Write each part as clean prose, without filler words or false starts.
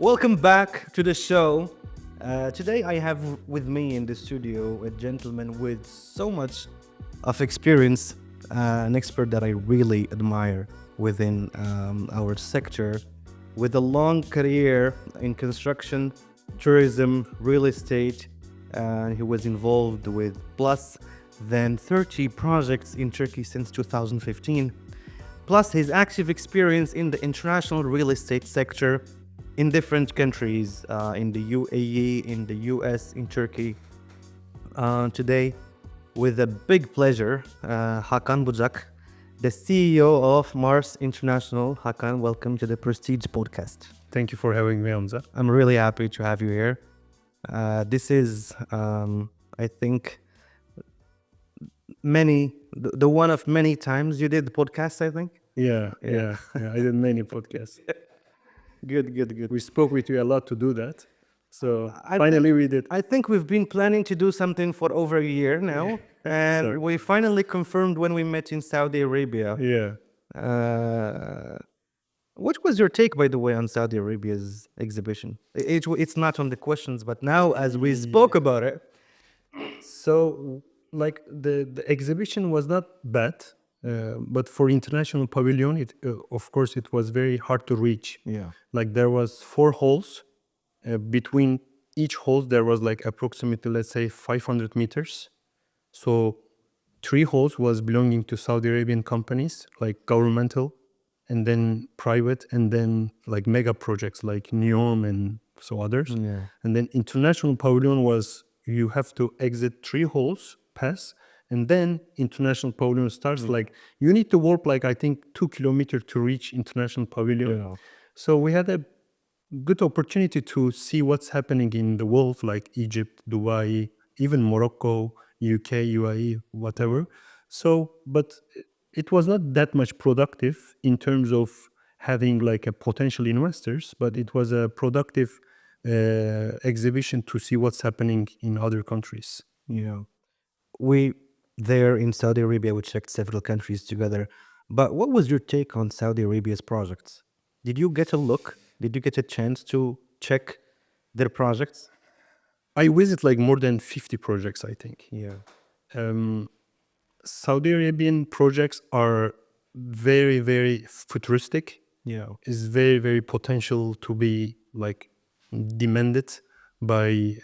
Welcome back to the show. Today I have with me in the studio a gentleman with so much of experience, an expert that I really admire within our sector, with a long career in construction, tourism, real estate. He was involved with plus than 30 projects in Turkey since 2015, plus his active experience in the international real estate sector in different countries, in the UAE, in the US, in Turkey. Today, with a big pleasure, Hakan Bucak, the CEO of Mars International. Hakan, welcome to the Prestij Podcast. Thank you for having me, Hamza. I'm really happy to have you here. This is, I think, the one of many times you did the podcast, I think. Yeah. I did many podcasts. Good. We spoke with you a lot to do that. So I finally we did. I think we've been planning to do something for over a year now, and Sorry. we finally confirmed when we met in Saudi Arabia. Yeah. What was your take, by the way, on Saudi Arabia's exhibition? It's not on the questions, but now as we spoke about it, So like the exhibition was not bad, but for international pavilion, of course it was very hard to reach. yeah, Like there was 4 holes. Between each holes there was like approximately, let's say, 500 meters. So 3 holes was belonging to Saudi Arabian companies, like governmental, and then private, and then like mega projects like NEOM and so others. yeah, And then international pavilion was, you have to exit 3 holes, pass, and then international pavilion starts. Like you need to walk like I think 2 kilometers to reach international pavilion. yeah. So we had a good opportunity to see what's happening in the world, like Egypt, Dubai, even Morocco, UK, UAE, whatever. So, but it was not that much productive in terms of having like a potential investors, but it was a productive exhibition to see what's happening in other countries. Yeah. We there in Saudi Arabia, we checked several countries together. But what was your take on Saudi Arabia's projects? Did you get a look? Did you get a chance to check their projects? I visit like more than 50 projects, I think. Yeah. Saudi Arabian projects are very, very futuristic. Yeah. Is very, very potential to be like demanded by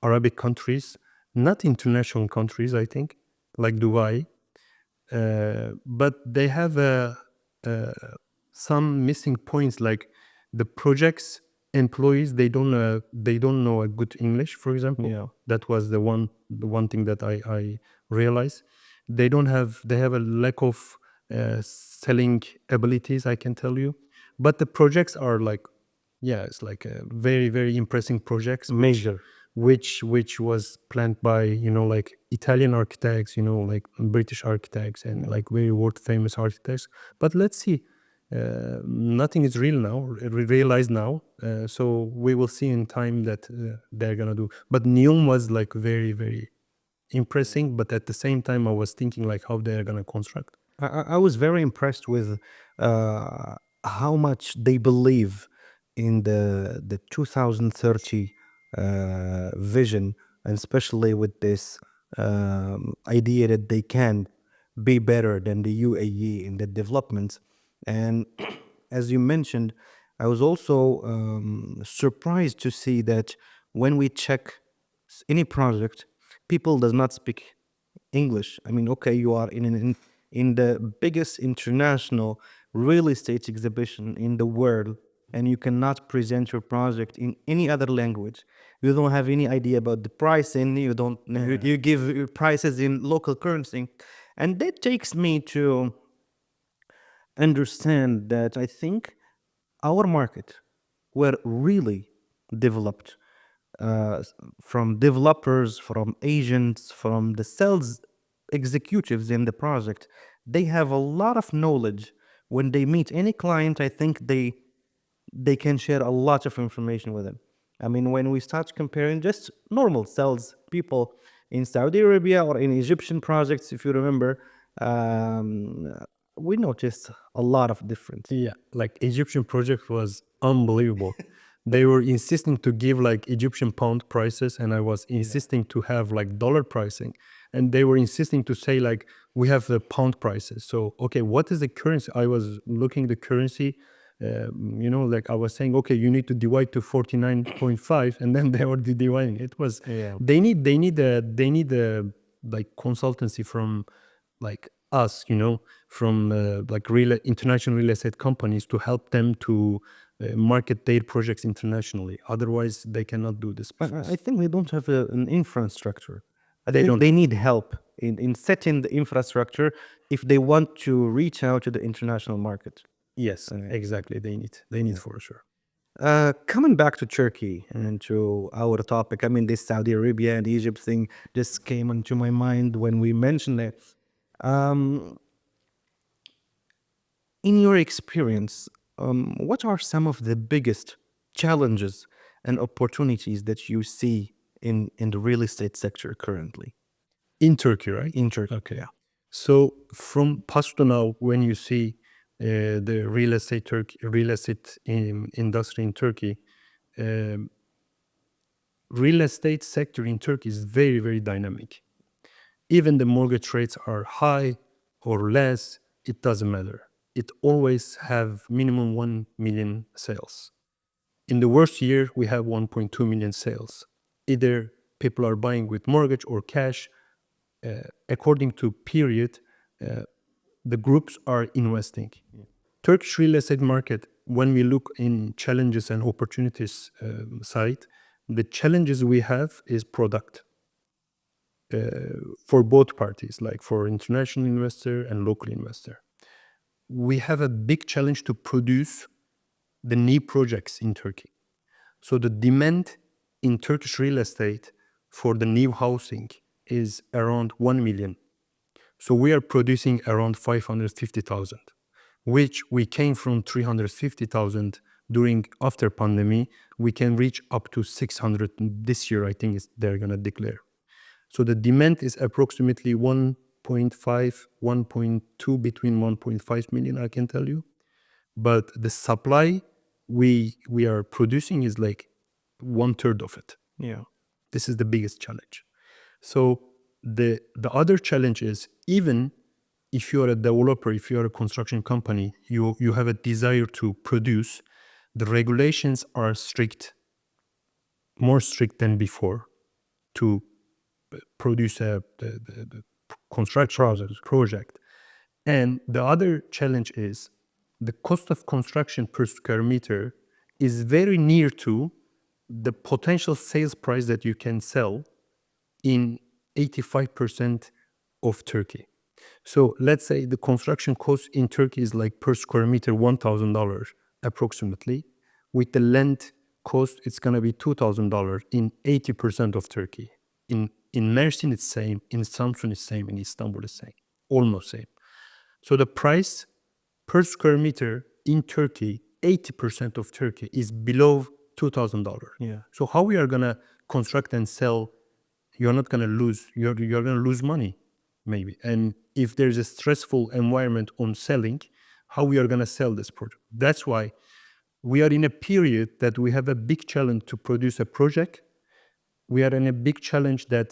Arabic countries, not international countries, I think, like Dubai. But they have some missing points, like the projects employees, they don't know a good English, for example. Yeah. That was the one thing that I realized. They have a lack of selling abilities, I can tell you. But the projects are like, yeah, it's like a very, very impressive projects, Major. which was planned by, like Italian architects, like British architects, and like very world famous architects. But let's see, nothing is realized now. So we will see in time that they're gonna do. But Neom was like very, very impressing. But at the same time, I was thinking like how they're gonna construct. I was very impressed with how much they believe in the 2030 vision, and especially with this idea that they can be better than the UAE in the development. And as you mentioned, I was also surprised to see that when we check any project, people does not speak English. I mean, okay, you are in the biggest international real estate exhibition in the world, and you cannot present your project in any other language. You don't have any idea about the pricing. You don't. You give your prices in local currency, and that takes me to understand that I think our market were really developed from developers, from agents, from the sales executives in the project. They have a lot of knowledge. When they meet any client, I think they can share a lot of information with them. I mean, when we start comparing just normal sales people in Saudi Arabia or in Egyptian projects, if you remember, we noticed a lot of difference. Yeah, like Egyptian project was unbelievable. They were insisting to give like Egyptian pound prices, and I was insisting to have like dollar pricing. And they were insisting to say like, we have the pound prices. So, okay, what is the currency? I was looking the currency, like I was saying, okay, you need to divide to 49.5, and then they were dividing. It was, Yeah. they need a like consultancy from like us, from like international real estate companies to help them to market their projects internationally. Otherwise, they cannot do this I business. think they don't have an infrastructure. I They think don't. they need help in setting the infrastructure if they want to reach out to the international market. Yes, Okay. exactly. They need Yeah. for sure. Coming back to Turkey and to our topic, I mean, this Saudi Arabia and Egypt thing just came into my mind when we mentioned it. Um, in your experience, what are some of the biggest challenges and opportunities that you see in the real estate sector currently In Turkey, right? in Turkey? Okay. Yeah. So from past to now, when you see the real estate industry in Turkey, um, real estate sector in Turkey is very, very dynamic. Even the mortgage rates are high or less, it doesn't matter. It always have minimum 1 million sales. In the worst year, we have 1.2 million sales. Either people are buying with mortgage or cash. According to period, the groups are investing. Turkish real estate market, when we look in challenges and opportunities side, the challenges we have is product for both parties, like for international investor and local investor. We have a big challenge to produce the new projects in Turkey. So the demand in Turkish real estate for the new housing is around 1 million. So we are producing around 550,000, which we came from 350,000 during after pandemic. We can reach up to 600 this year. I think they're gonna declare. So the demand is approximately 1.5, 1.2, between 1.5 million, I can tell you. But the supply we are producing is like 1/3 of it. Yeah. This is the biggest challenge. So the other challenge is, even if you are a developer, if you are a construction company, you have a desire to produce, the regulations are strict, more strict than before, to produce the construction project. And the other challenge is the cost of construction per square meter is very near to the potential sales price that you can sell in 85% of Turkey. So let's say the construction cost in Turkey is like per square meter $1,000 approximately. With the land cost, it's gonna be $2,000 in 80% of Turkey. In Mersin, it's same. In Samsun, it's same. In Istanbul, it's same. Almost same. So the price per square meter in Turkey, 80% of Turkey is below $2,000. Yeah. So how we are gonna construct and sell? You're not gonna lose. You're gonna lose money, maybe. And if there's a stressful environment on selling, how we are gonna sell this project? That's why we are in a period that we have a big challenge to produce a project. We are in a big challenge that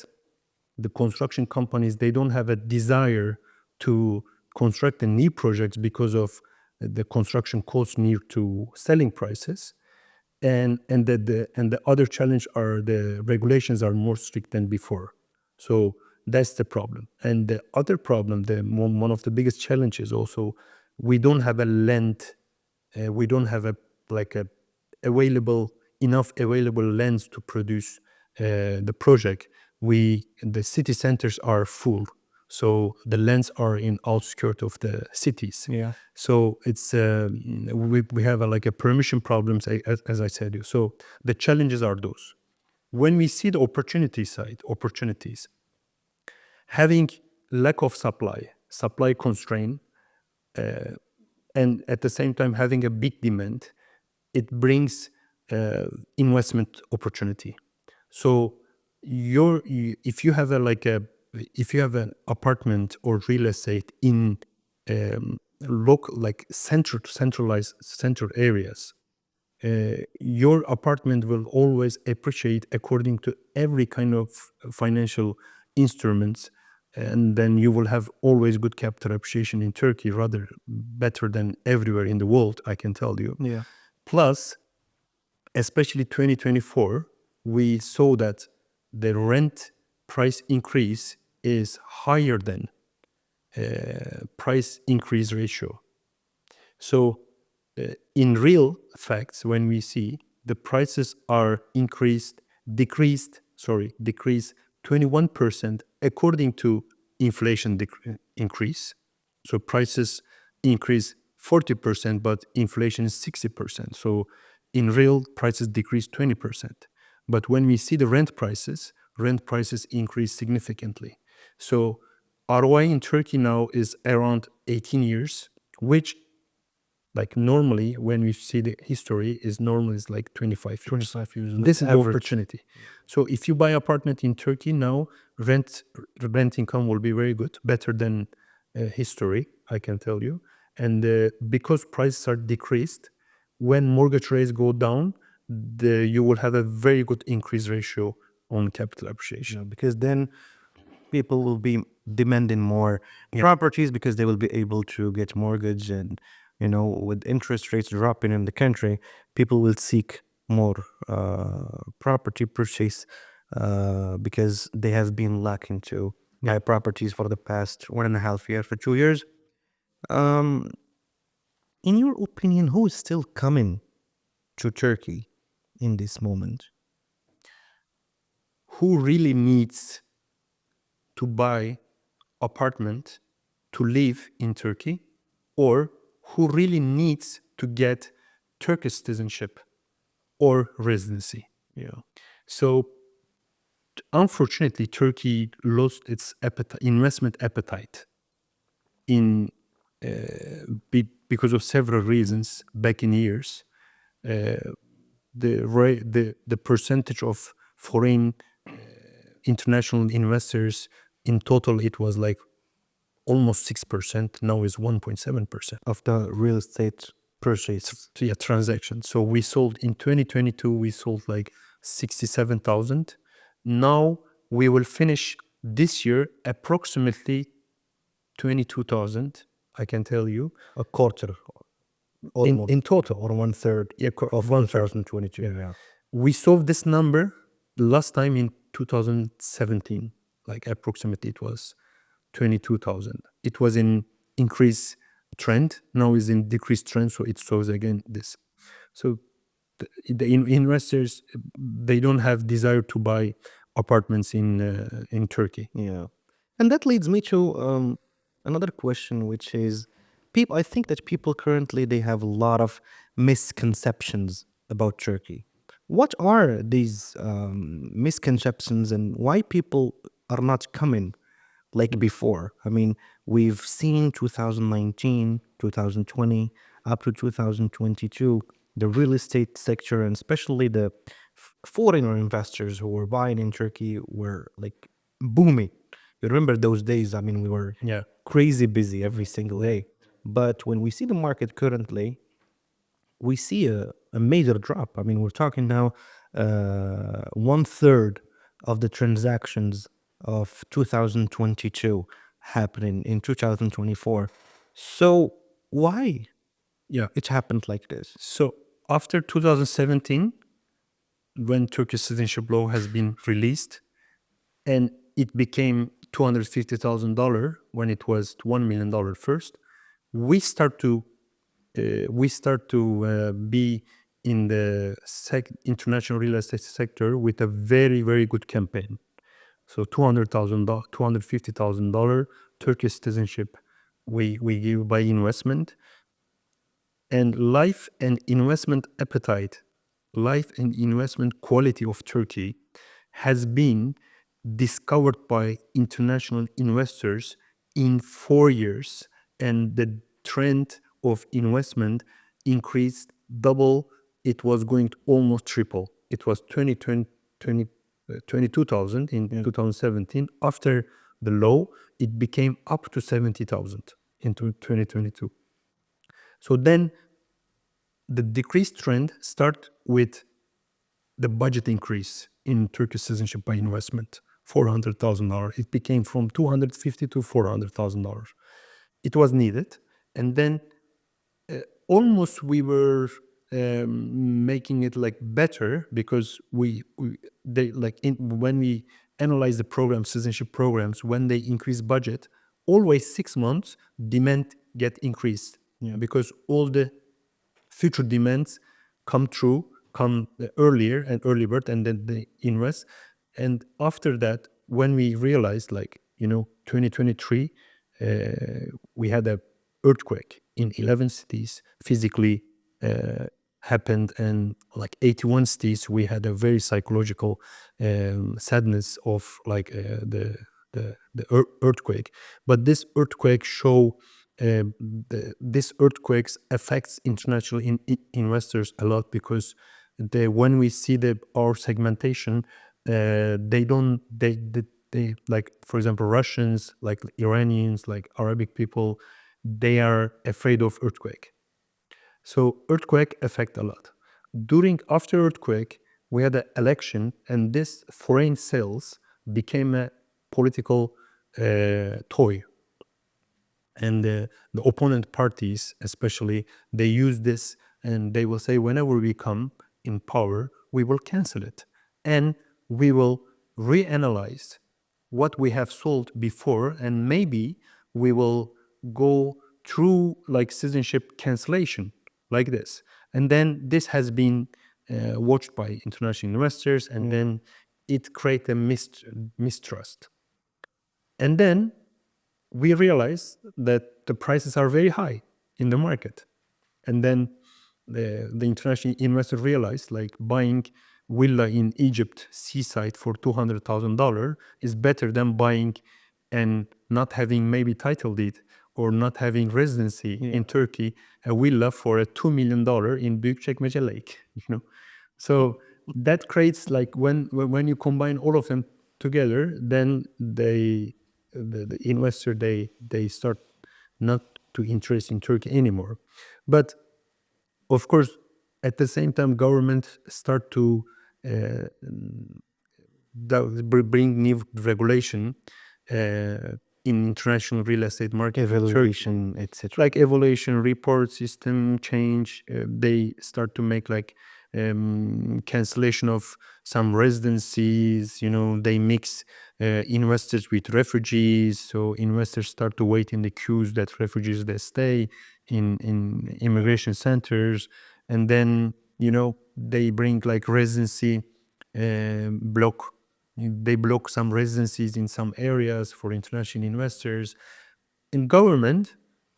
the construction companies, they don't have a desire to construct the new projects because of the construction costs near to selling prices. And the other challenge are the regulations are more strict than before. So that's the problem. And the other problem, one of the biggest challenges also, we don't have a land, we don't have a like a available enough available lands to produce the project. The city centers are full, so the lands are in outskirts of the cities. Yeah. So it's we have like a permission problems, as I said you. So the challenges are those. When we see the opportunity side, opportunities, having lack of supply constraint, and at the same time having a big demand, it brings investment opportunity. So if you have if you have an apartment or real estate in local, like centralized central areas, your apartment will always appreciate according to every kind of financial instruments, and then you will have always good capital appreciation in Turkey, rather better than everywhere in the world, I can tell you. Yeah. Plus, especially 2024, we saw that the rent price increase is higher than price increase ratio. So in real facts, when we see the prices are decreased 21% according to inflation increase. So prices increase 40%, but inflation is 60%. So in real, prices decrease 20%. But when we see the rent prices increase significantly. So ROI in Turkey now is around 18 years, which like normally when we see the history is like 25 years. 25 years. This is the average. opportunity. So if you buy apartment in Turkey now, rent income will be very good, better than history, I can tell you. And because prices are decreased, when mortgage rates go down, you will have a very good increase ratio on capital appreciation. Because then people will be demanding more properties because they will be able to get mortgage, and with interest rates dropping in the country, people will seek more property purchase because they have been lacking to buy properties for the past 1.5 years, for 2 years. In your opinion, who is still coming to Turkey in this moment? Who really needs to buy apartment to live in Turkey, or who really needs to get Turkish citizenship or residency? Yeah. So unfortunately, Turkey lost its investment appetite in because of several reasons back in years. The percentage of foreign international investors in total, it was like almost 6%. Now is 1.7% Of the real estate purchase. transactions. So we sold in 2022. We sold like 67,000. Now we will finish this year approximately 22,000. I can tell you A quarter in total, or 1/3 of 2022. Yeah. we saw this number last time in 2017, like approximately it was 22,000. It was in increase trend, now is in decrease trend, so it shows again this. So the investors, they don't have desire to buy apartments in Turkey. Yeah. And that leads me to another question, which is, I think that people currently, they have a lot of misconceptions about Turkey. What are these misconceptions, and why people are not coming like before? I mean, we've seen 2019, 2020, up to 2022, the real estate sector, and especially the foreigner investors who were buying in Turkey, were like booming. You remember those days? I mean, we were crazy busy every single day. But when we see the market currently, we see a major drop. I mean, we're talking now 1/3 of the transactions of 2022 happening in 2024. So why it happened like this? So after 2017, when Turkish citizenship law has been released, and it became $250,000 when it was $1 million first, we start to be in the international real estate sector with a very, very good campaign. So $250,000 Turkish citizenship we give by investment. And life and investment appetite, life and investment quality of Turkey has been discovered by international investors in 4 years, and the trend of investment increased double. It was going to almost triple. It was 22,000 in 2017. After the law, it became up to 70,000 in 2022. So then the decrease trend start with the budget increase in Turkish citizenship by investment, $400,000. It became from 250 to $400,000. It was needed, and then almost we were making it like better because they like when we analyze the programs, citizenship programs, when they increase budget, always 6 months demand get increased. Because all the future demands come true, come earlier and early bird, and then they invest. And after that, when we realized, 2023, we had a earthquake in 11 cities, physically happened, and like 81 cities, we had a very psychological sadness of the earthquake. But this earthquake show this earthquakes affects international investors a lot, because when we see our segmentation, they don't they like, for example, Russians, like Iranians, like Arabic people, they are afraid of earthquake. So earthquake affect a lot. After earthquake, we had an election, and this foreign sales became a political toy. And the opponent parties, especially, they use this, and they will say, whenever we come in power, we will cancel it, and we will reanalyze what we have sold before, and maybe we will go through like citizenship cancellation like this. And then this has been watched by international investors, and then it creates a mistrust. And then we realize that the prices are very high in the market. And then the international investor realized, like, buying villa in Egypt seaside for $200,000 is better than buying and not having maybe title deed or not having residency in Turkey, a villa for a $2 million in Büyükçekmece Lake, So that creates, like, when you combine all of them together, then the investor, they start not to interest in Turkey anymore. But of course, at the same time, government start to bring new regulation in international real estate market, evaluation, etc. like evaluation report system change. They start to make like cancellation of some residencies. They mix investors with refugees, so investors start to wait in the queues that refugees they stay in immigration centers. And then they bring like residency block. They block some residencies in some areas for international investors. In government,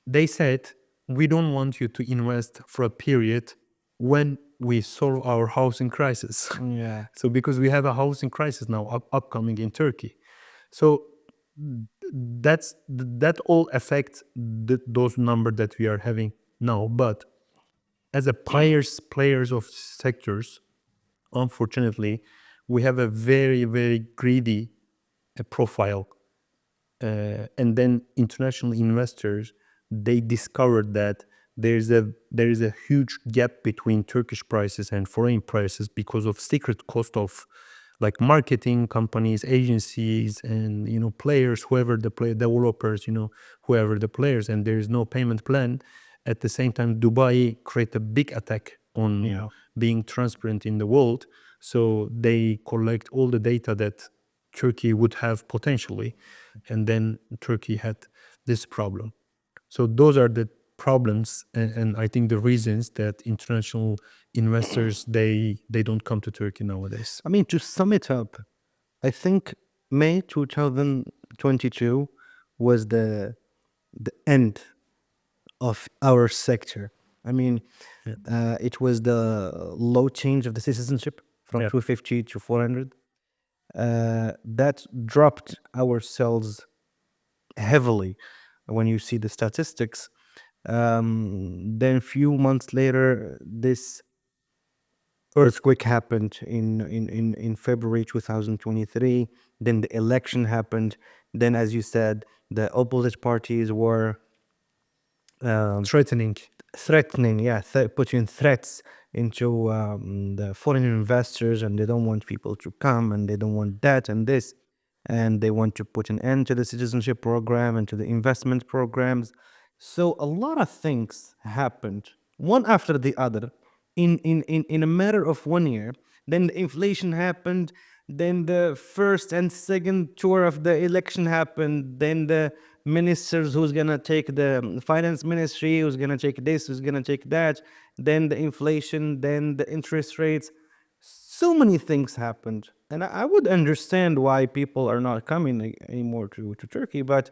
they said, we don't want you to invest for a period when we solve our housing crisis. Yeah. So because we have a housing crisis now upcoming in Turkey. So that all affects those numbers that we are having now. But as a players of sectors, unfortunately, we have a very, very greedy profile. And then international investors, they discovered that there is a huge gap between Turkish prices and foreign prices because of secret cost of like marketing companies, agencies, and players, whoever the developers, whoever the players, and there is no payment plan. At the same time, Dubai create a big attack on being transparent in the world. So they collect all the data that Turkey would have potentially, and then Turkey had this problem. So those are the problems, and I think the reasons that international investors, they don't come to Turkey nowadays. I mean, to sum it up, I think May 2022 was the end of our sector. I mean, it was the low change of the citizenship from 250 to 400. That dropped our sales heavily when you see the statistics. Then a few months later, this earthquake happened in February 2023. Then the election happened. Then, as you said, the opposite parties were Threatening. threatening, yeah, putting threats into the foreign investors, and they don't want people to come, and they don't want that and this, and they want to put an end to the citizenship program and to the investment programs. So a lot of things happened one after the other in a matter of 1 year. Then the inflation happened. Then the first and second tour of the election happened. Then the ministers who's gonna take the finance ministry, who's gonna take this, who's gonna take that. Then the inflation, then the interest rates. So many things happened, and I would understand why people are not coming anymore to Turkey, but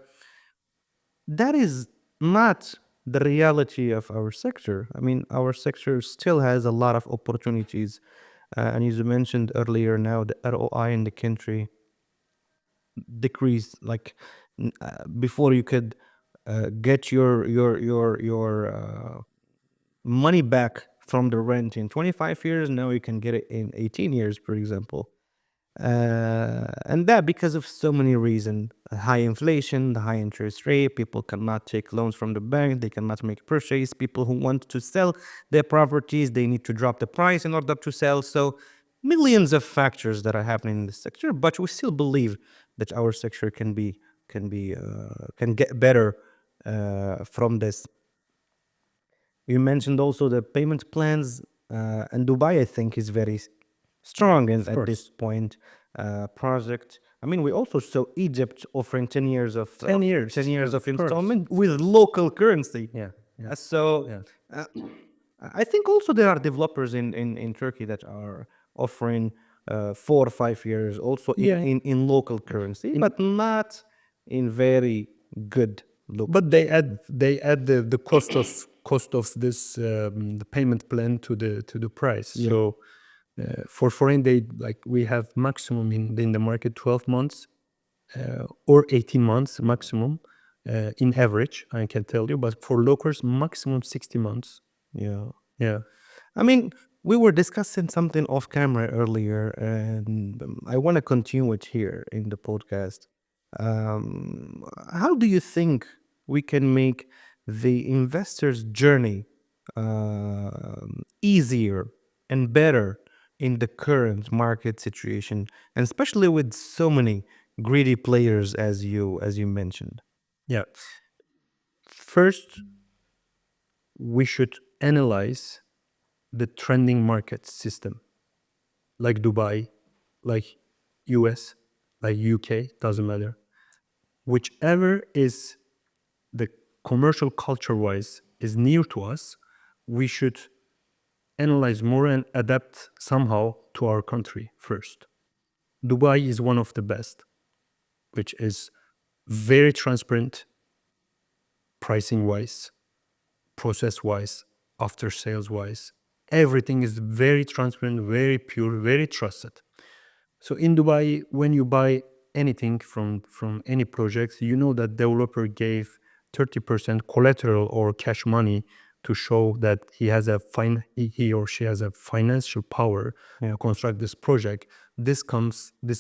that is not the reality of our sector. I mean, our sector still has a lot of opportunities. And as you mentioned earlier, now the ROI in the country decreased. Like before, you could get your money back from the rent in 25 years. Now you can get it in 18 years, for example. And that because of so many reasons: high inflation, the high interest rate, people cannot take loans from the bank, they cannot make purchase, people who want to sell their properties, they need to drop the price in order to sell. So millions of factors that are happening in the sector, but we still believe that our sector can get better from this. You mentioned also the payment plans, and Dubai, I think, is very strong Of at this course. point. Project. I mean, we also saw Egypt offering 10 years of 10 years. 10 years Yeah, of of course. installment with local currency. Yeah. Yeah. So Yeah. uh, I think also there are developers in Turkey that are offering 4 or 5 years also Yeah. in local currency, but not in very good look. But they add the cost of this the payment plan to the price. Yeah. So for foreign, they like we have maximum in the market 12 months or 18 months maximum in average. I can tell you, but for locals maximum 60 months. Yeah. Yeah. I mean, we were discussing something off camera earlier, and I want to continue it here in the podcast. How do you think we can make the investor's journey easier and better in the current market situation, and especially with so many greedy players as you mentioned? Yeah. First, we should analyze the trending market system, like Dubai, like US, like UK, doesn't matter. Whichever is the commercial culture wise is near to us, we should analyze more and adapt somehow to our country first. Dubai is one of the best, which is very transparent pricing wise, process wise, after sales wise. Everything is very transparent, very pure, very trusted. So in Dubai, when you buy anything from any projects, you know that developer gave 30% collateral or cash money to show that he or she has a financial power to construct this project. This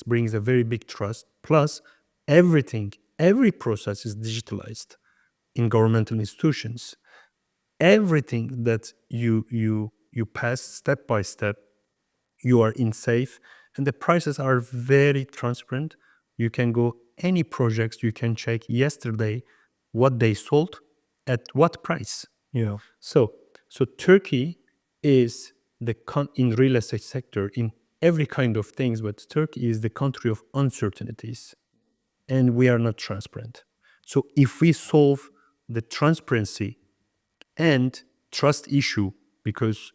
brings a very big trust. Plus, every process is digitalized in governmental institutions. Everything that you pass step by step, you are in safe, and the prices are very transparent. You can go any projects, you can check yesterday what they sold at what price. Yeah. So Turkey is in real estate sector in every kind of things, but Turkey is the country of uncertainties, and we are not transparent. So if we solve the transparency and trust issue, because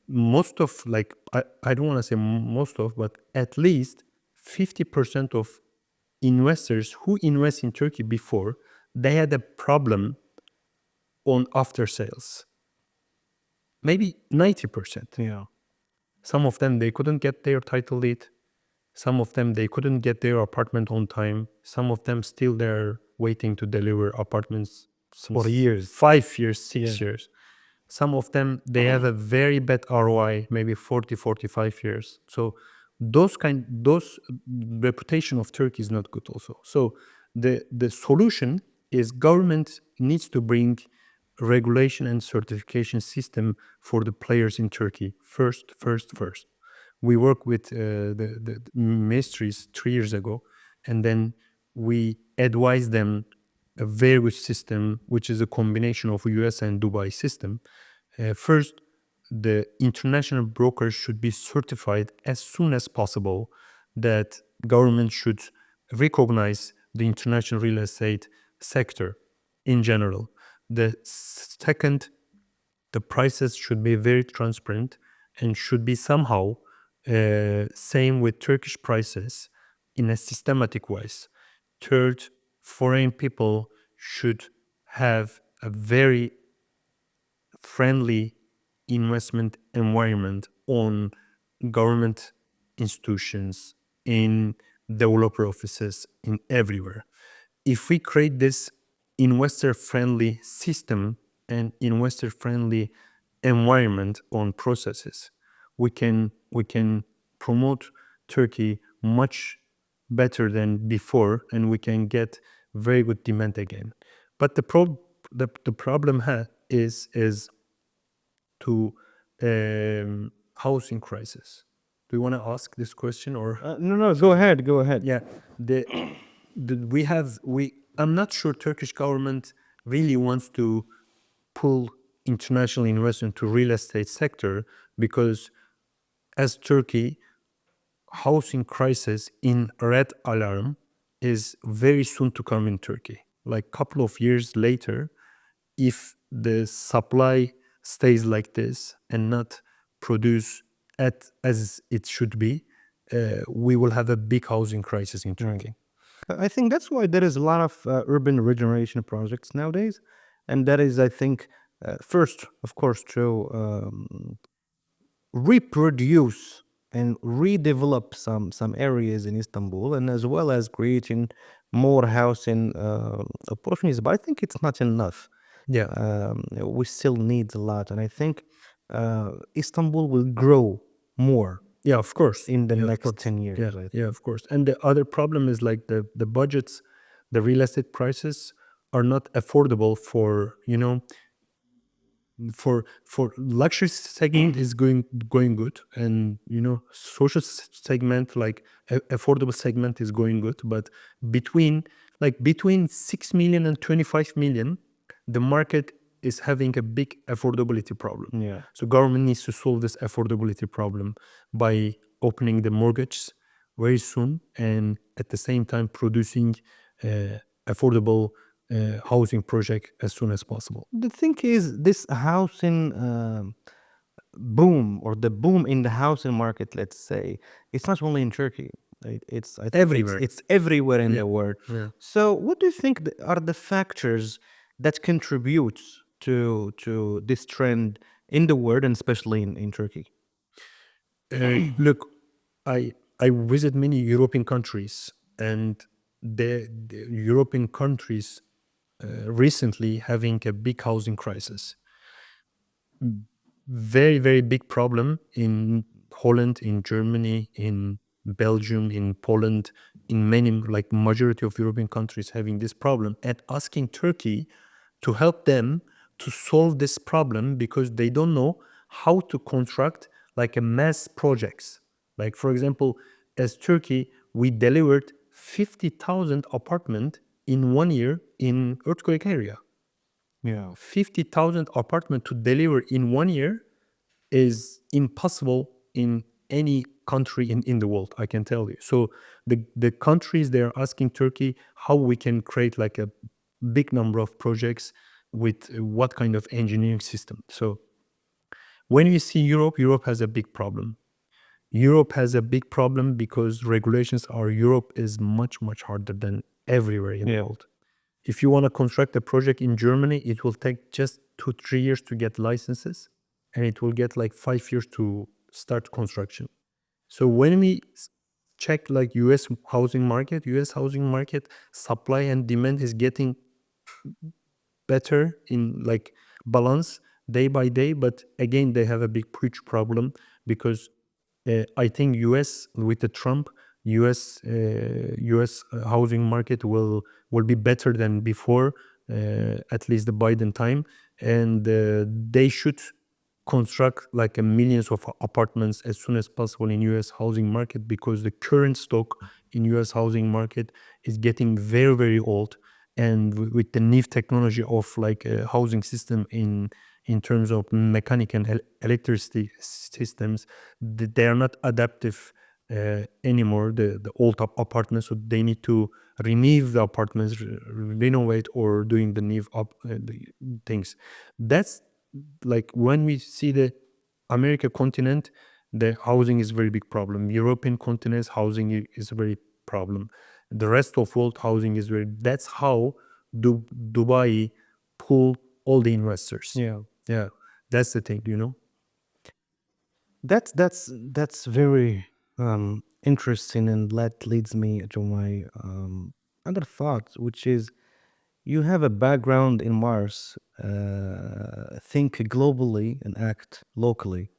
most of, like, I don't want to say most of, but at least 50% of investors who invest in Turkey before, they had a problem on after sales. Maybe 90%. Yeah. Some of them, they couldn't get their title deed. Some of them, they couldn't get their apartment on time. Some of them still they're waiting to deliver apartments For since years. 5 years, 6 Yeah. years. Some of them, they have a very bad ROI, maybe 40, 45 years. So those reputation of Turkey is not good also. So the solution is government needs to bring regulation and certification system for the players in Turkey. First. We worked with the ministries 3 years ago, and then we advised them a very good system, which is a combination of US and Dubai system. First, the international brokers should be certified as soon as possible, that government should recognize the international real estate sector in general. The second, the prices should be very transparent and should be somehow same with Turkish prices in a systematic wise. Third, foreign people should have a very friendly investment environment on government institutions, in developer offices, in everywhere. If we create this investor friendly system and investor friendly environment on processes, we can promote Turkey much better than before, and we can get very good demand again. But the problem is to housing crisis. Do you want to ask this question or? No, go ahead, go ahead. Yeah, we I'm not sure Turkish government really wants to pull international investment to real estate sector, because as Turkey, housing crisis in red alarm is very soon to come in Turkey. Like couple of years later, if the supply stays like this and not produce as it should be, we will have a big housing crisis in Turkey. I think that's why there is a lot of urban regeneration projects nowadays, and that is, I think, first, of course, to reproduce and redevelop some areas in Istanbul, and as well as creating more housing opportunities. But I think it's not enough. Yeah. We still need a lot, and I think Istanbul will grow more Yeah, of course. in the Yeah, of next course. 10 years. Yeah, I think. yeah, of course. And the other problem is like the budgets, the real estate prices are not affordable for, for luxury segment is going good, and social segment, like affordable segment, is going good, but between 6 million and 25 million, the market is having a big affordability problem. Yeah. So government needs to solve this affordability problem by opening the mortgage very soon, and at the same time producing affordable housing project as soon as possible. The thing is, this housing boom, or the boom in the housing market, let's say, it's not only in Turkey. It's I think Everywhere. It's everywhere in Yeah. the world. Yeah. So, what do you think are the factors that contribute to this trend in the world, and especially in Turkey? Look, I visit many European countries, and the European countries recently having a big housing crisis. Very, very big problem in Holland, in Germany, in Belgium, in Poland, in many, like majority of European countries having this problem, and asking Turkey to help them to solve this problem, because they don't know how to construct like a mass projects. Like, for example, as Turkey, we delivered 50,000 apartment in 1 year in earthquake area. Yeah. 50,000 apartment to deliver in 1 year is impossible in any country in the world, I can tell you. So the countries, they are asking Turkey how we can create like a big number of projects with what kind of engineering system. So when you see Europe has a big problem. Europe has a big problem because regulations are, Europe is much, much harder than everywhere in the Yeah. world. If you want to construct a project in Germany, it will take just 2-3 years to get licenses, and it will get like 5 years to start construction. So when we check like US housing market, supply and demand is getting better in like balance day by day, but again they have a big huge problem, because I think US with the Trump, US housing market will be better than before, at least the Biden time, and they should construct like a millions of apartments as soon as possible in US housing market, because the current stock in US housing market is getting very, very old. And with the new technology of like a housing system in terms of mechanic and electricity systems, they are not adaptive anymore, the old apartments. So they need to renew the apartments, renovate, or doing the new the things. That's like when we see the America continent, the housing is a very big problem. European continents housing is a very problem. The rest of world housing is very. That's how Dubai pull all the investors. Yeah. Yeah, that's the thing, you know. That's very interesting, and that leads me to my other thought, which is you have a background in Mars. Think globally and act locally.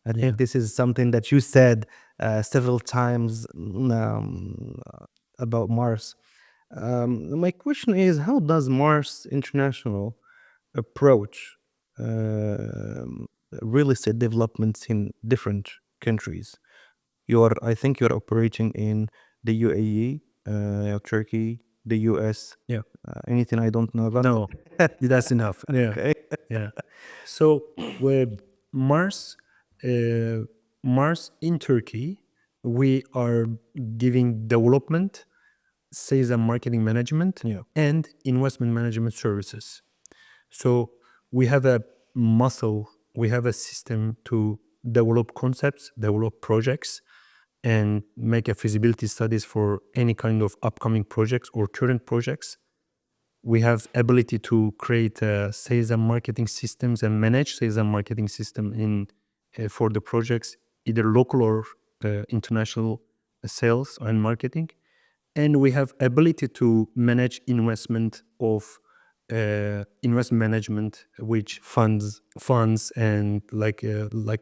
I think Yeah. this is something that you said several times about Mars. My question is, how does Mars International approach real estate developments in different countries? I think you're operating in the UAE, Turkey, the US. Yeah. Anything I don't know about? No, that's enough. Yeah. Okay. Yeah. So with Mars, Mars in Turkey, we are giving development, sales and marketing management, Yeah. and investment management services. So we have a muscle, we have a system to develop concepts, develop projects, and make a feasibility studies for any kind of upcoming projects or current projects. We have ability to create sales and marketing systems and manage sales and marketing system in for the projects, either local or international sales and marketing. And we have ability to manage investment of investment management, which funds and like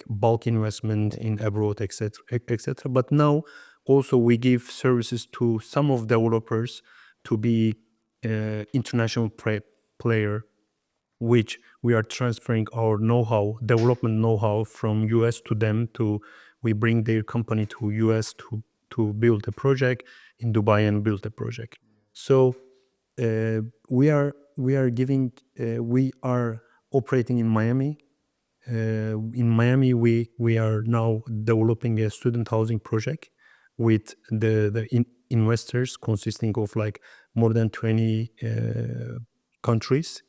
bulk investment in abroad, etc., etc. But now also we give services to some of developers to be international player, which we are transferring our know-how, development know-how from US to them. To we bring their company to US to build a project in Dubai and build a project. So we are operating in Miami. In Miami, we are now developing a student housing project with the investors consisting of like more than 20 countries.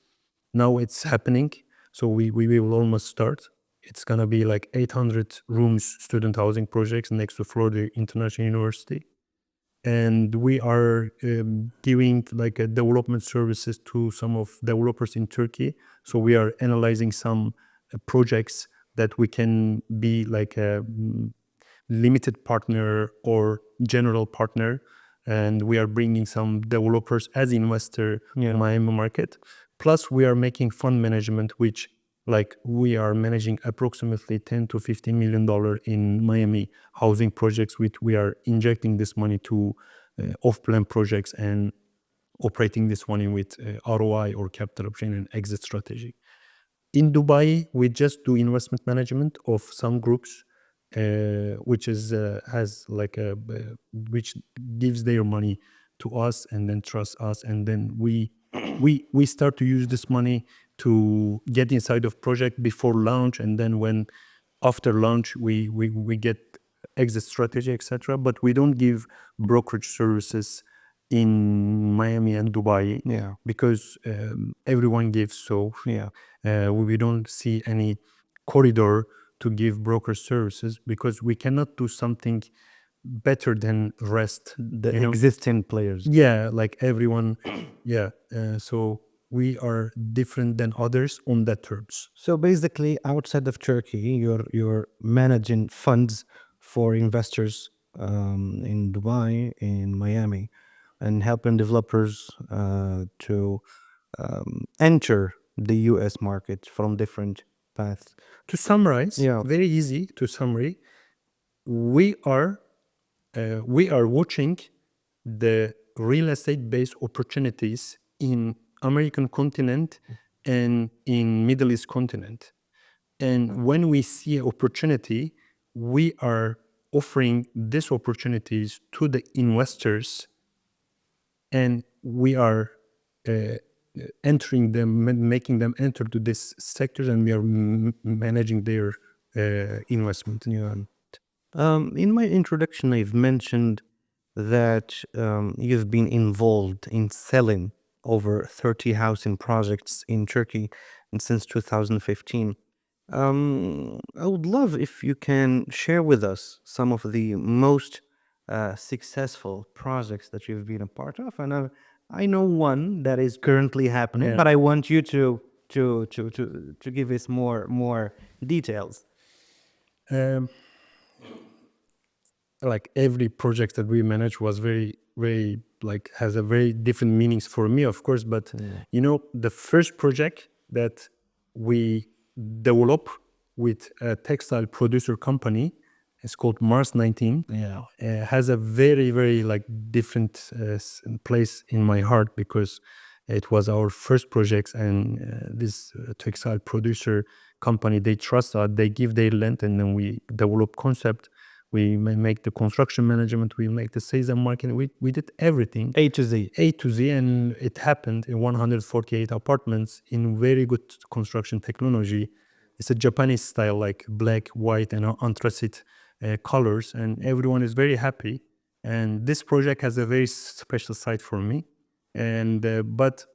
Now it's happening, so we will almost start. It's gonna be like 800 rooms student housing projects next to Florida International University, and we are giving like a development services to some of developers in Turkey. So we are analyzing some projects that we can be like a limited partner or general partner, and we are bringing some developers as investor in Miami market. Plus we are making fund management, which like we are managing approximately 10 to 15 million dollar in Miami housing projects, which we are injecting this money to off-plan projects and operating this money with ROI or capital option and exit strategy. In Dubai, we just do investment management of some groups, which is has like a which gives their money to us and then trust us, and then we start to use this money to get inside of project before launch, and then when after launch we get exit strategy, etc. But we don't give brokerage services in Miami and Dubai, Yeah. because everyone gives. So Yeah. we don't see any corridor to give broker services, because we cannot do something better than rest. The You know? existing players. Yeah, like everyone. Yeah, so we are different than others on that terms. So basically, outside of Turkey, you're managing funds for investors in Dubai, in Miami, and helping developers to enter the US market from different paths. To summarize, Yeah. very easy to summary, we are watching the real estate based opportunities in American continent and in Middle East continent. And when we see an opportunity, we are offering these opportunities to the investors, and we are uh, entering them, making them enter to this sector, and we are managing their investment. Yeah. In my introduction, I've mentioned that you've been involved in selling over 30 housing projects in Turkey and since 2015. I would love if you can share with us some of the most successful projects that you've been a part of. And I know one that is currently happening, Yeah. but I want you to give us more details. Um, like every project that we manage was very like has a very different meanings for me, of course. But the first project that we develop with a textile producer company is called Mars 19. Yeah. Has a very like different place in my heart, because it was our first project, and this textile producer company, they trust us, they give their land, and then we develop concept, we make the construction management, we make the sales and marketing, we did everything A to Z. A to Z, and it happened in 148 apartments in very good construction technology. It's a Japanese style, like black, white, and anthracite colors, and everyone is very happy. And this project has a very special side for me. And but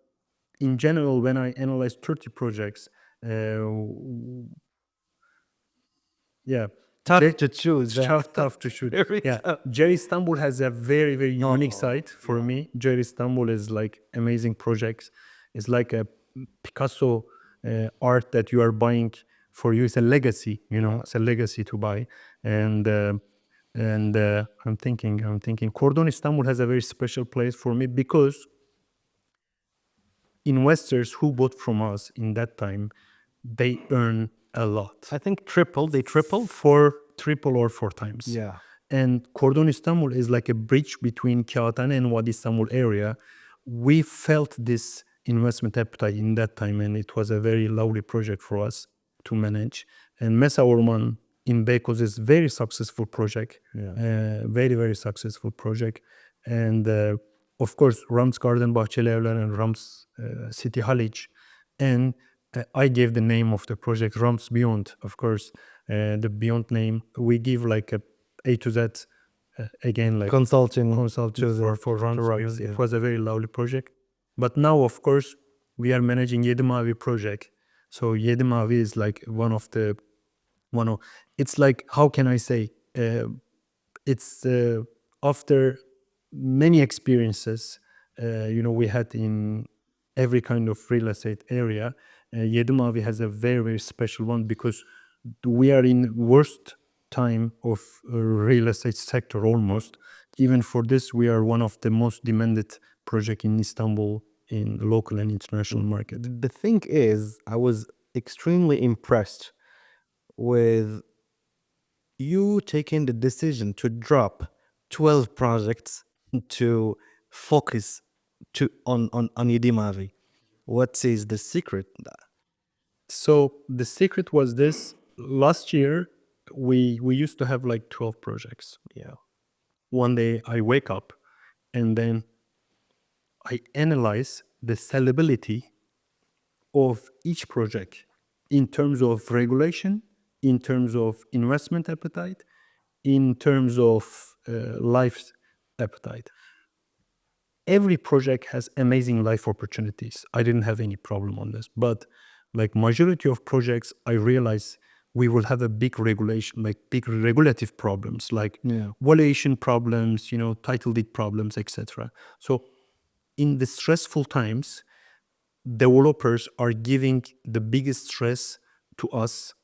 in general, when I analyze 30 projects, yeah, Tough to choose. tough to shoot. Very Yeah, tough. Jerry Istanbul has a very unique Oh, side for me. Jerry Istanbul is like amazing projects. It's like a Picasso art that you are buying for you. It's a legacy, It's a legacy to buy. And I'm thinking, Cordon Istanbul has a very special place for me, because investors who bought from us in that time, they earn a lot. I think they tripled. Triple or four times. Yeah. And Cordon Istanbul is like a bridge between Kağıthane and Wadi Istanbul area. We felt this investment appetite in that time, and it was a very lovely project for us to manage. And Mesa Orman in Beykoz is very successful project. Very successful project. And of course, Rams Garden Bahçeli Evler and Rams City Haliç. And I gave the name of the project Rams Beyond, of course. The Beyond name, we give like A to Z, again, like Consulting for Rams Rams, Beyond. yeah. It was a very lovely project. But now, of course, we are managing Yedi Mavi project. So Yedi Mavi is like it's like, how can I say, it's after many experiences we had in every kind of real estate area, Yedi Mavi has a very special one, because we are in worst time of real estate sector almost. Even for this, we are one of the most demanded project in Istanbul, in local and international market. The thing is, I was extremely impressed with you taking the decision to drop 12 projects to focus on Yedi Mavi. What is the secret? So the secret was this: last year we used to have like 12 projects. Yeah. One day I wake up, and then I analyze the sellability of each project in terms of regulation, in terms of investment appetite, in terms of life appetite. Every project has amazing life opportunities. I didn't have any problem on this, but like majority of projects, I realize we will have a big regulation, like big regulative problems, like valuation problems, title deed problems, etc. So in the stressful times, developers are giving the biggest stress to us,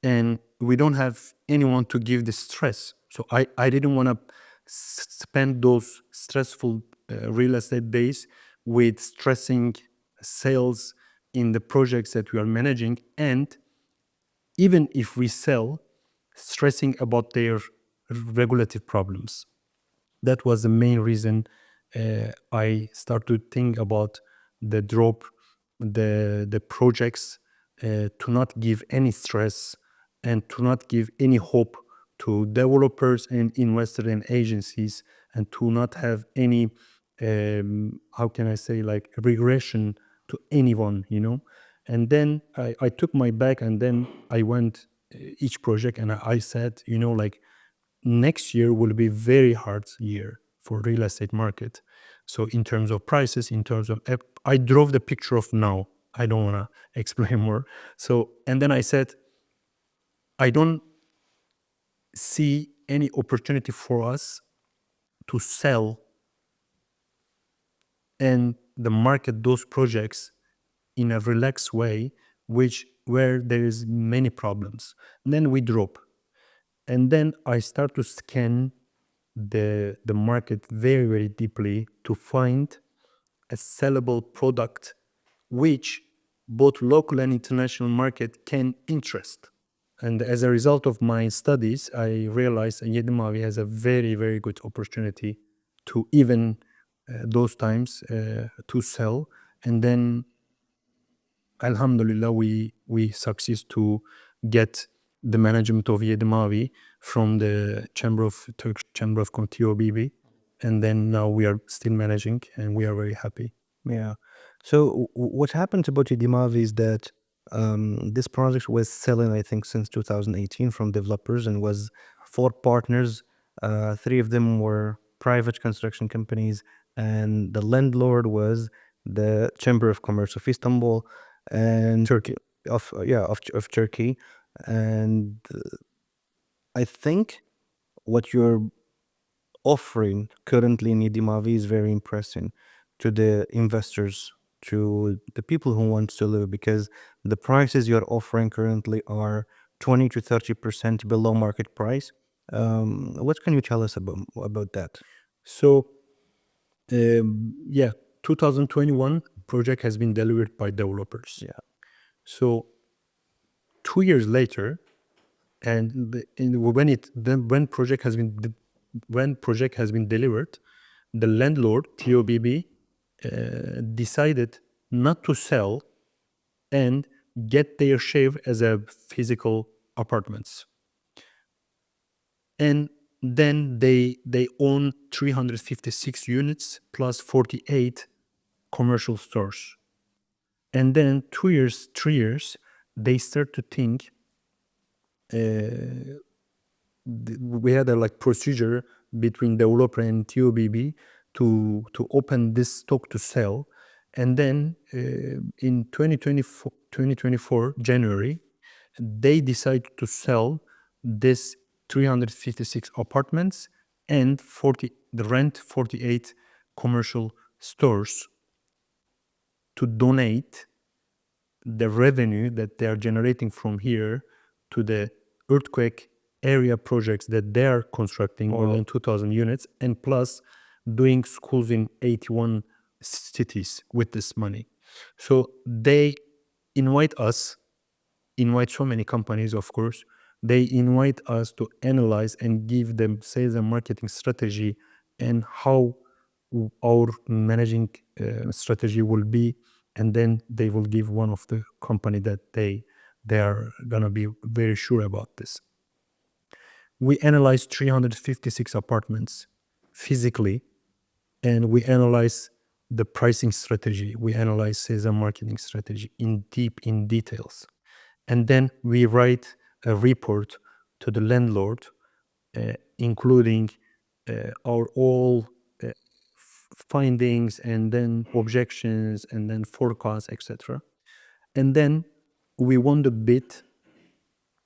and we don't have anyone to give the stress. So I didn't want to spend those stressful real estate days with stressing sales in the projects that we are managing, and even if we sell, stressing about their regulative problems. That was the main reason I started to think about the drop the projects, to not give any stress and to not give any hope to developers and investors and agencies, and to not have any how can I say, like, regression to anyone, you know. And then I took my bag, and then I went each project, and I said, you know, like, next year will be very hard year for real estate market. So in terms of prices, in terms of I drove the picture of now. I don't want to explain more. So, and then I said, I don't see any opportunity for us to sell and the market those projects in a relaxed way, which where there is many problems. And then we drop, and then I start to scan the market very, very deeply to find a sellable product which both local and international market can interest. And as a result of my studies, I realized Yedi has a very, very good opportunity to even those times to sell. And then, Alhamdulillah, we succeed to get the management of Yedi from the Turkish Chamber of Commerce, TOBB. And then now we are still managing, and we are very happy. Yeah. So what happened about Yedi is that this project was selling, I think, since 2018 from developers, and was 4 partners. 3 of them were private construction companies, and the landlord was the Chamber of Commerce of Istanbul and Turkey. of Turkey. And I think what you're offering currently in Yedi is very impressive to the investors, to the people who want to live, because the prices you're offering currently are 20 to 30% below market price. What can you tell us about that? So, yeah, 2021 project has been delivered by developers. Yeah. So 2 years later, and when project has been delivered, the landlord TOBB decided not to sell and get their share as a physical apartments. And then they own 356 units plus 48 commercial stores. And then 2 years, 3 years, they start to think we had a like procedure between developer and TOBB to open this stock to sell. And then in 2024 January, they decided to sell this 356 apartments and 48 commercial stores to donate the revenue that they are generating from here to the earthquake area projects that they are constructing, more than 2,000 units, and plus doing schools in 81 cities with this money. So they invite so many companies, of course. They invite us to analyze and give them sales and marketing strategy, and how our managing strategy will be. And then they will give one of the company that they are gonna be very sure about this. We analyzed 356 apartments physically, and we analyze the pricing strategy. We analyze sales and marketing strategy in details. And then we write a report to the landlord, including our all findings, and then objections, and then forecasts, etc. And then we won the bid,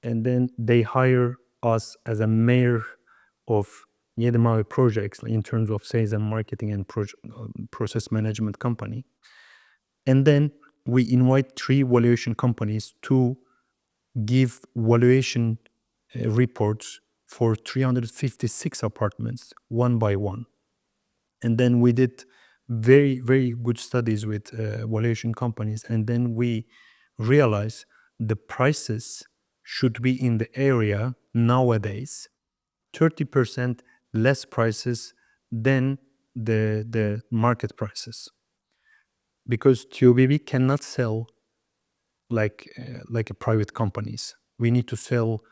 and then they hire us as a mayor of Yedi projects in terms of sales and marketing and process management company. And then we invite 3 valuation companies to give valuation reports for 356 apartments one by one. And then we did very, very good studies with valuation companies. And then we realized the prices should be in the area nowadays 30% less prices than the market prices. because TOBB cannot sell like a private companies. We need to sell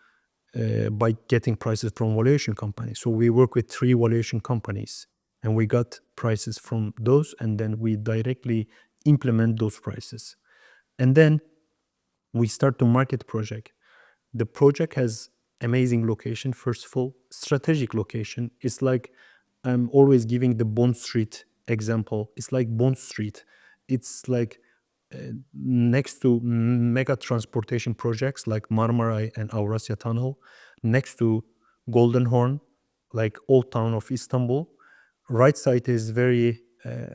by getting prices from valuation companies. So we work with 3 valuation companies, and we got prices from those, and then we directly implement those prices. And then we start to market project. The project has amazing location. First of all, strategic location. It's like, I'm always giving the Bond Street example. It's like Bond Street. It's like next to mega transportation projects like Marmaray and Avrasya Tunnel, next to Golden Horn, like Old Town of Istanbul. Right side is very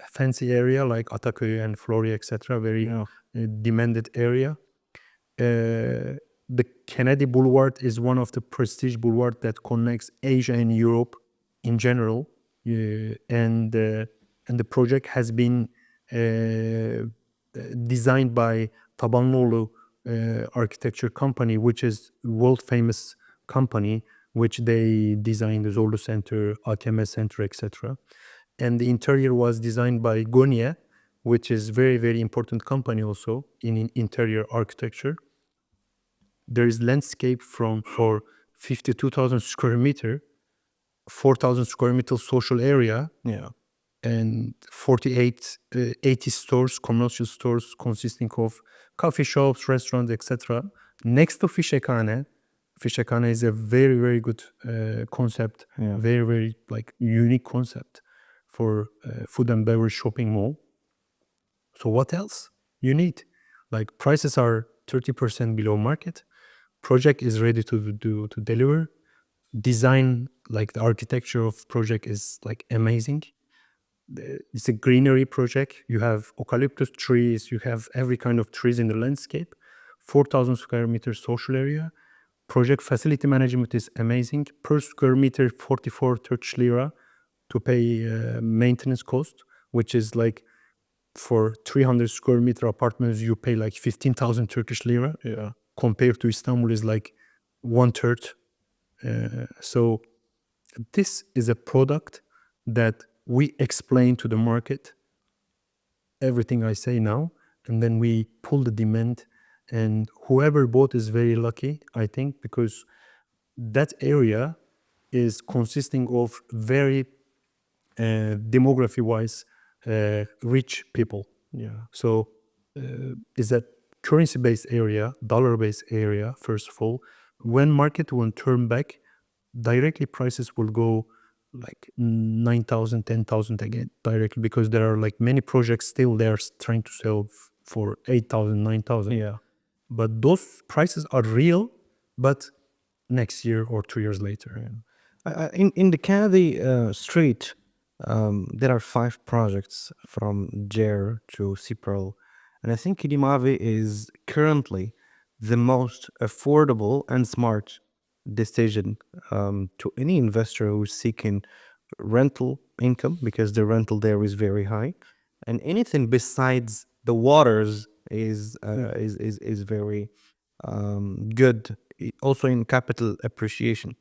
fancy area like Ataköy and Florya, etc. Very Yeah. demanded area. The Kennedy Boulevard is one of the prestige boulevard that connects Asia and Europe in general, and the project has been designed by Tabanlıoğlu architecture company, which is world famous company, which they designed the Zorlu Center, AKM Center, etc. And the interior was designed by Gonia, which is very, very important company also in interior architecture. There is landscape for 52,000 square meter, 4,000 square meter social area, Yeah. and 80 stores, commercial stores consisting of coffee shops, restaurants, etc. Next to Fişekhane. Fişekhane is a very, very good concept, Yeah. very, very like unique concept for food and beverage shopping mall. So what else you need? Like prices are 30% below market. Project is ready to deliver. Design, like the architecture of project is like amazing. It's a greenery project. You have eucalyptus trees. You have every kind of trees in the landscape. 4,000 square meter social area. Project facility management is amazing. Per square meter, 44 Turkish lira to pay maintenance cost, which is like for 300 square meter apartments, you pay like 15,000 Turkish lira. Yeah. Compared to Istanbul is like 1/3. So this is a product that we explain to the market everything I say now, and then we pull the demand, and whoever bought is very lucky, I think, because that area is consisting of very demography wise rich people. Yeah. So is a currency based area, dollar based area. First of all, when market will turn back, directly prices will go like 9,000, 10,000 again directly, because there are like many projects still there trying to sell for 8,000, 9,000. Yeah. But those prices are real, but next year or 2 years later. In the Kennedy Street, there are 5 projects from Jer to Cipro, and I think Kidimavi is currently the most affordable and smart decision to any investor who's seeking rental income, because the rental there is very high, and anything besides the waters is very good. Also in capital appreciation,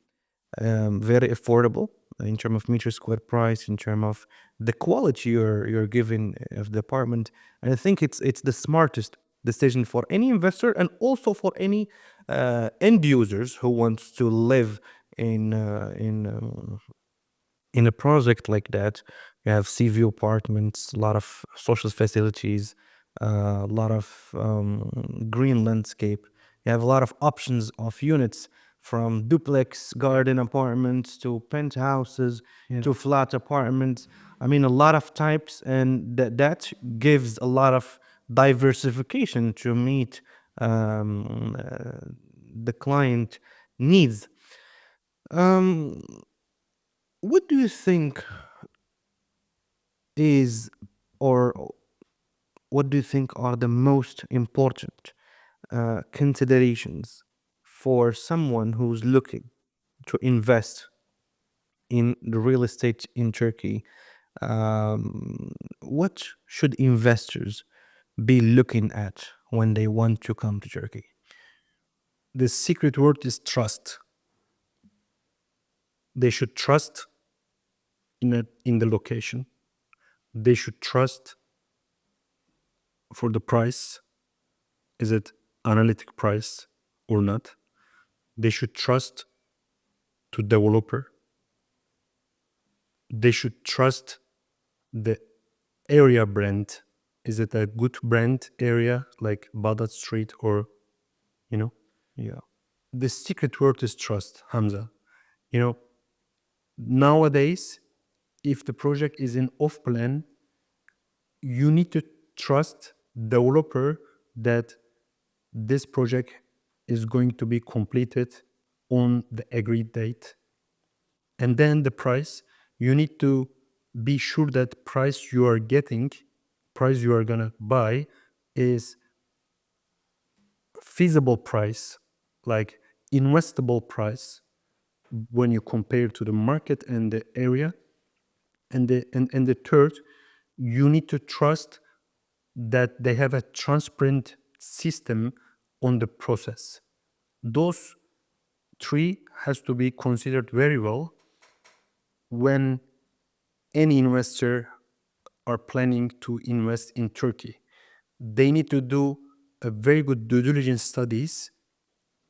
very affordable in terms of meter square price, in terms of the quality you're giving of the apartment, and I think it's the smartest decision for any investor, and also for any end users who wants to live in a project like that. You have sea view apartments, a lot of social facilities, a lot of green landscape. You have a lot of options of units, from duplex garden apartments to penthouses to flat apartments. I mean, a lot of types, and that gives a lot of diversification to meet the client needs. Um, what do you think is, or what do you think are the most important considerations for someone who's looking to invest in the real estate in Turkey? What should investors be looking at when they want to come to Turkey? The secret word is trust. They should trust in the location. They should trust for the price. Is it analytic price or not? They should trust to developer. They should trust the area brand. Is it a good brand area like Baghdad Street or, you know? Yeah. The secret word is trust, Hamza. You know, nowadays, if the project is in off plan, you need to trust developer that this project is going to be completed on the agreed date. And then the price, you need to be sure that price you are getting, price you are gonna buy is feasible price, like investable price when you compare to the market and the area. And the third, you need to trust that they have a transparent system on the process. Those three has to be considered very well when any investor are planning to invest in Turkey. They need to do a very good due diligence studies,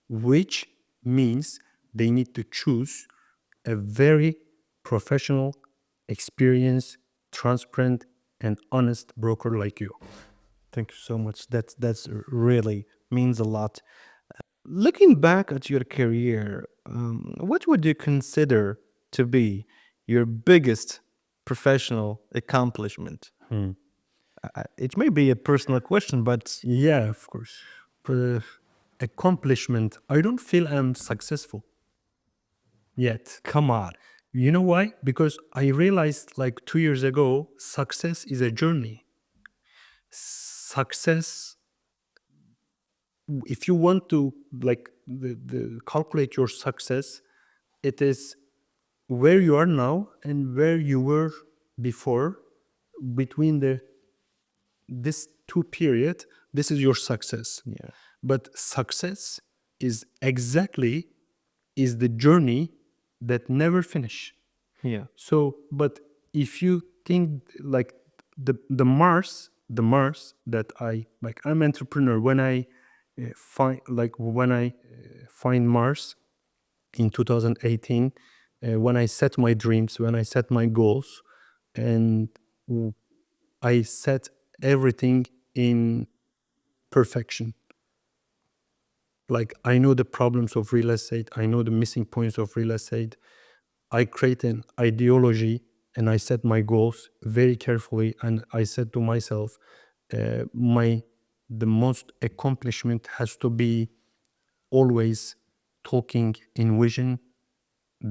which means they need to choose a very professional, experienced, transparent, and honest broker like you. Thank you so much. That's really means a lot. Looking back at your career, what would you consider to be your biggest professional accomplishment? It may be a personal question, but Yeah, of course. But accomplishment, I don't feel I'm successful yet. come on. You know why? Because I realized like 2 years ago, success is a journey. Success, if you want to like the calculate your success, it is where you are now and where you were before. Between the this two period, this is your success. Yeah. But success is exactly is the journey that never finish. Yeah. So, but if you think like the Mars that I like, I'm entrepreneur. When I find Mars in 2018, when I set my dreams, when I set my goals, and I set everything in perfection. Like I know the problems of real estate, I know the missing points of real estate. I create an ideology and I set my goals very carefully. And I said to myself, my the most accomplishment has to be always talking in vision,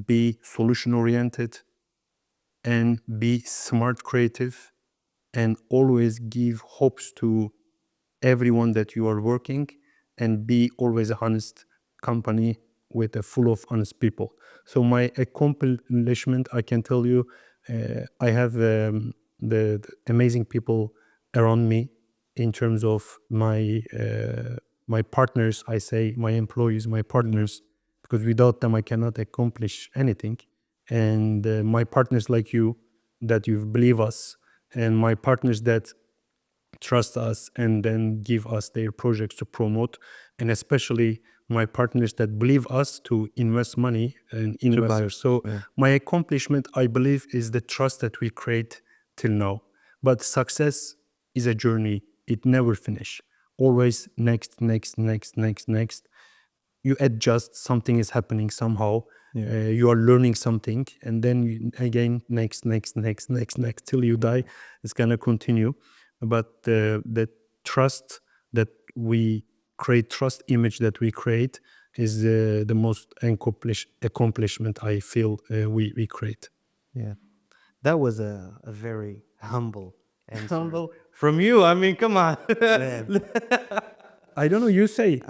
be solution oriented, and be smart creative, and always give hopes to everyone that you are working, and be always a honest company with a full of honest people. So my accomplishment, I can tell you, I have the amazing people around me in terms of my partners. I say my employees, my partners, because without them I cannot accomplish anything. And my partners like you, that you believe us, and my partners that trust us and then give us their projects to promote, and especially my partners that believe us to invest money and To buy. investors. So Yeah. my accomplishment, I believe, is the trust that we create till now. But success is a journey. It never finish. Always next, next, next, next, next. You adjust, something is happening somehow. Yeah. You are learning something, and then again next, next, next, next, next, till you die. It's gonna continue. But the trust that we create, trust image that we create, is the most accomplishment I feel we create. Yeah. That was a very humble answer Humble. from you. I mean, come on. Man. I don't know. You say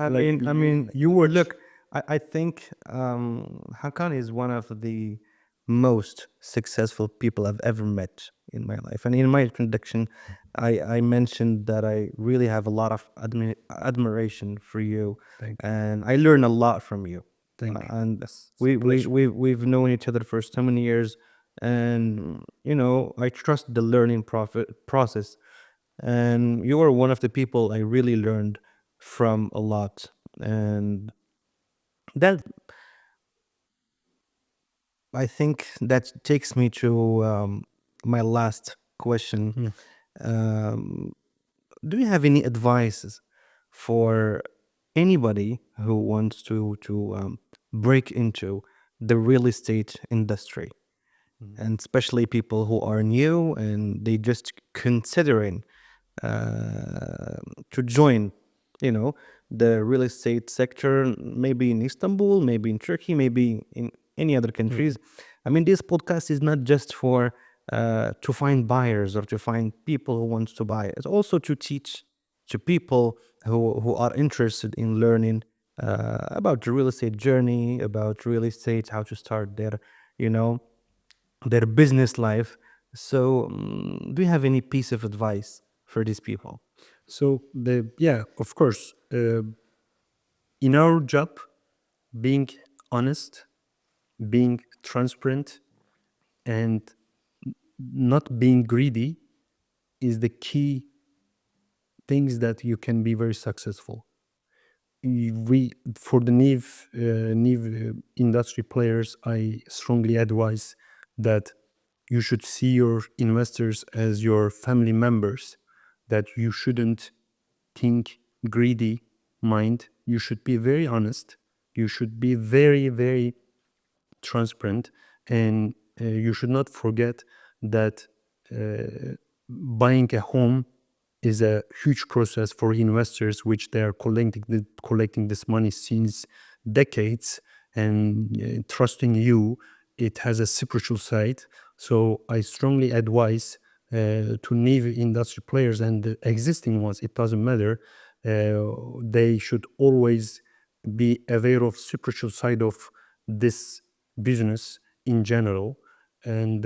you were Look, I think Hakan is one of the most successful people I've ever met in my life. And in my introduction, I mentioned that I really have a lot of admiration for you, Thank you. and I learn a lot from you. Thank you. And It's a pleasure. we've known each other for so many years, and I trust the learning process. And you were one of the people I really learned from a lot. And that, I think that takes me to my last question. Mm. Um, do you have any advices for anybody who wants to break into the real estate industry, Mm. and especially people who are new and they just considering uh, to join, you know, the real estate sector, maybe in Istanbul, maybe in Turkey, maybe in any other Mm. countries. I mean, this podcast is not just for to find buyers or to find people who want to buy. It's also to teach to people who are interested in learning about the real estate journey, about real estate, how to start their, you know, their business life. So, do you have any piece of advice for these people? So yeah, of course, in our job, being honest, being transparent, and not being greedy is the key things that you can be very successful. We for the new industry players, I strongly advise that you should see your investors as your family members, that you shouldn't think greedy mind. You should be very honest. You should be very, very transparent, and you should not forget that buying a home is a huge process for investors, which they are collecting this money since decades, and trusting you. It has a spiritual side. So I strongly advise to new industry players and the existing ones. It doesn't matter. They should always be aware of spiritual side of this business in general. And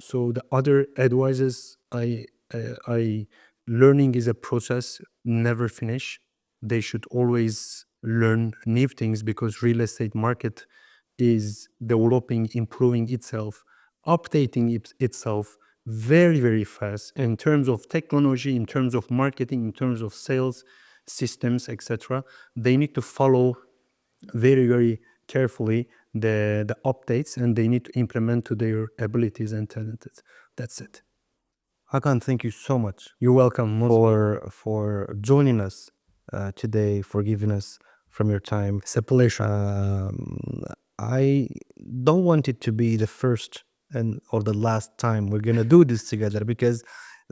so the other advices I learning is a process, never finish. They should always learn new things because real estate market is developing, improving itself, updating itself very, very fast in terms of technology, in terms of marketing, in terms of sales systems, etc. They need to follow very, very carefully the updates, and they need to implement to their abilities and talents. That's it. Hakan, thank you so much You're welcome. Most welcome. for joining us today, for giving us from your time. It's a pleasure. I don't want it to be the first and or the last time we're gonna do this together, because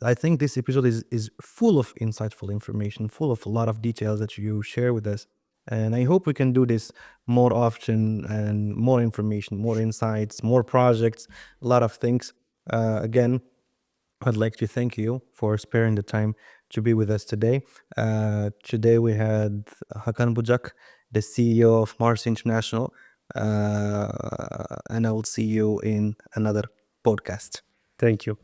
I think this episode is full of insightful information, full of a lot of details that you share with us. And I hope we can do this more often, and more information, more insights, more projects, a lot of things. Again, I'd like to thank you for sparing the time to be with us today. Today we had Hakan Bucak, the CEO of Mars International, and I will see you in another podcast. Thank you.